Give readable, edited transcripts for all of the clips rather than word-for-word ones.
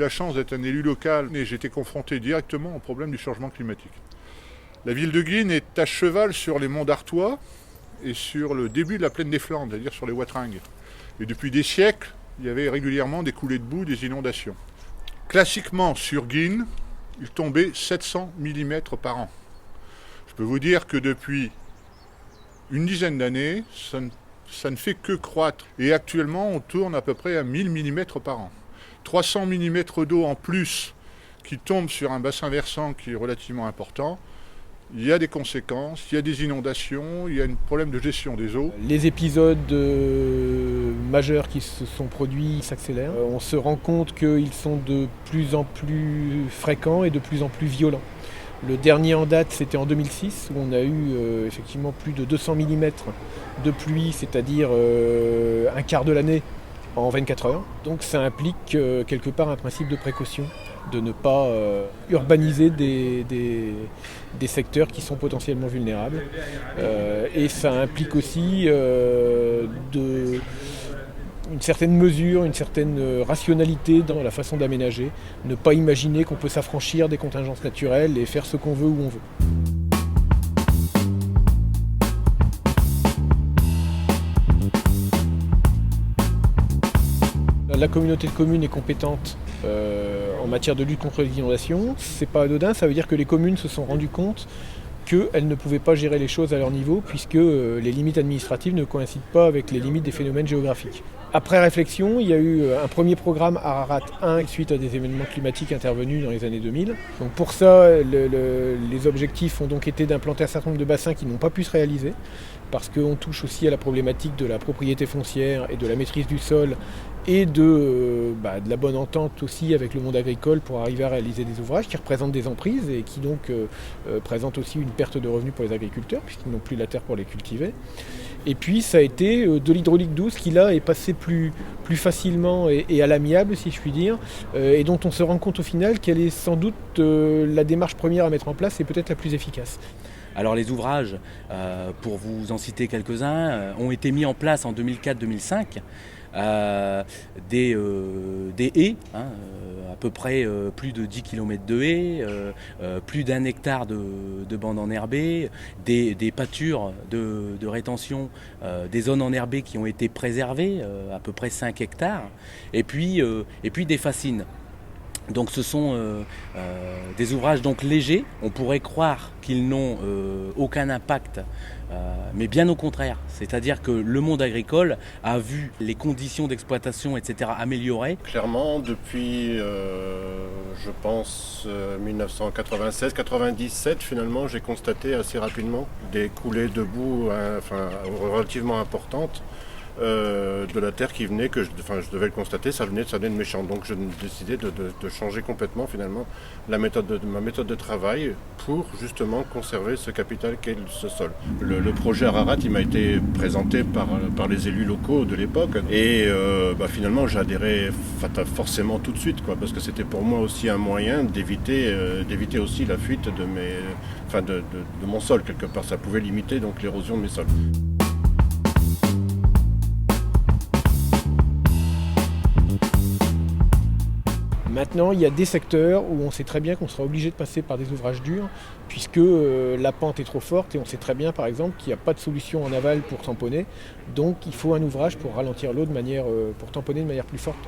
la chance d'être un élu local et j'étais confronté directement au problème du changement climatique. La ville de Guînes est à cheval sur les monts d'Artois et sur le début de la plaine des Flandres, c'est-à-dire sur les Watringues. Et depuis des siècles, il y avait régulièrement des coulées de boue, des inondations. Classiquement, sur Guînes, il tombait 700 mm par an. Je peux vous dire que depuis une dizaine d'années, ça ne fait que croître. Et actuellement, on tourne à peu près à 1000 mm par an. 300 mm d'eau en plus qui tombent sur un bassin versant qui est relativement important. Il y a des conséquences, il y a des inondations, il y a un problème de gestion des eaux. Les épisodes majeurs qui se sont produits s'accélèrent. On se rend compte qu'ils sont de plus en plus fréquents et de plus en plus violents. Le dernier en date, c'était en 2006, où on a eu effectivement plus de 200 mm de pluie, c'est-à-dire un quart de l'année en 24 heures. Donc ça implique quelque part un principe de précaution, de ne pas urbaniser des secteurs qui sont potentiellement vulnérables. Et ça implique aussi une certaine mesure, une certaine rationalité dans la façon d'aménager. Ne pas imaginer qu'on peut s'affranchir des contingences naturelles et faire ce qu'on veut où on veut. La communauté de communes est compétente en matière de lutte contre les inondations. C'est pas anodin, ça veut dire que les communes se sont rendues compte qu'elles ne pouvaient pas gérer les choses à leur niveau puisque les limites administratives ne coïncident pas avec les limites des phénomènes géographiques. Après réflexion, il y a eu un premier programme Ararat 1 suite à des événements climatiques intervenus dans les années 2000. Donc pour ça, les objectifs ont donc été d'implanter un certain nombre de bassins qui n'ont pas pu se réaliser parce qu'on touche aussi à la problématique de la propriété foncière et de la maîtrise du sol et de la bonne entente aussi avec le monde agricole pour arriver à réaliser des ouvrages qui représentent des emprises et qui donc présentent aussi une perte de revenus pour les agriculteurs puisqu'ils n'ont plus la terre pour les cultiver. Et puis ça a été de l'hydraulique douce qui là est passé plus facilement et à l'amiable si je puis dire et dont on se rend compte au final qu'elle est sans doute la démarche première à mettre en place et peut-être la plus efficace. Alors les ouvrages, pour vous en citer quelques-uns, ont été mis en place en 2004-2005. Des haies, à peu près plus de 10 km de haies, plus d'1 hectare de bandes enherbées, des pâtures de rétention, des zones enherbées qui ont été préservées, à peu près 5 hectares, et puis des fascines. Donc ce sont des ouvrages donc légers, on pourrait croire qu'ils n'ont aucun impact, mais bien au contraire. C'est-à-dire que le monde agricole a vu les conditions d'exploitation, etc. améliorées. Clairement, depuis, je pense, 1996-97, finalement, j'ai constaté assez rapidement des coulées de boue relativement importantes. De la terre qui venait, je devais le constater, ça venait de mes champs. Donc je décidais de changer complètement finalement ma méthode de travail pour justement conserver ce capital qu'est ce sol. Le projet Ararat, il m'a été présenté par les élus locaux de l'époque et finalement j'ai adhéré forcément tout de suite, parce que c'était pour moi aussi un moyen d'éviter aussi la fuite de mon sol quelque part. Ça pouvait limiter donc l'érosion de mes sols. Maintenant, il y a des secteurs où on sait très bien qu'on sera obligé de passer par des ouvrages durs puisque la pente est trop forte et on sait très bien par exemple qu'il n'y a pas de solution en aval pour tamponner. Donc il faut un ouvrage pour ralentir l'eau pour tamponner de manière plus forte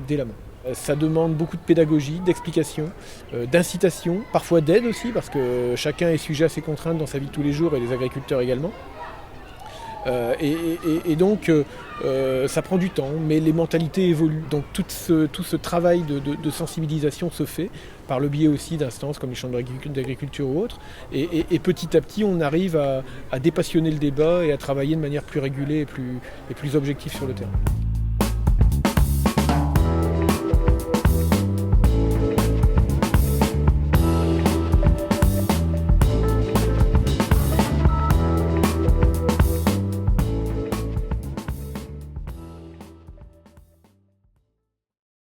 dès l'amont. Ça demande beaucoup de pédagogie, d'explication, d'incitation, parfois d'aide aussi parce que chacun est sujet à ses contraintes dans sa vie de tous les jours et les agriculteurs également. Donc ça prend du temps, mais les mentalités évoluent. Donc tout ce travail de sensibilisation se fait par le biais aussi d'instances comme les chambres d'agriculture ou autres. Et petit à petit, on arrive à dépassionner le débat et à travailler de manière plus régulée et plus objective sur le terrain.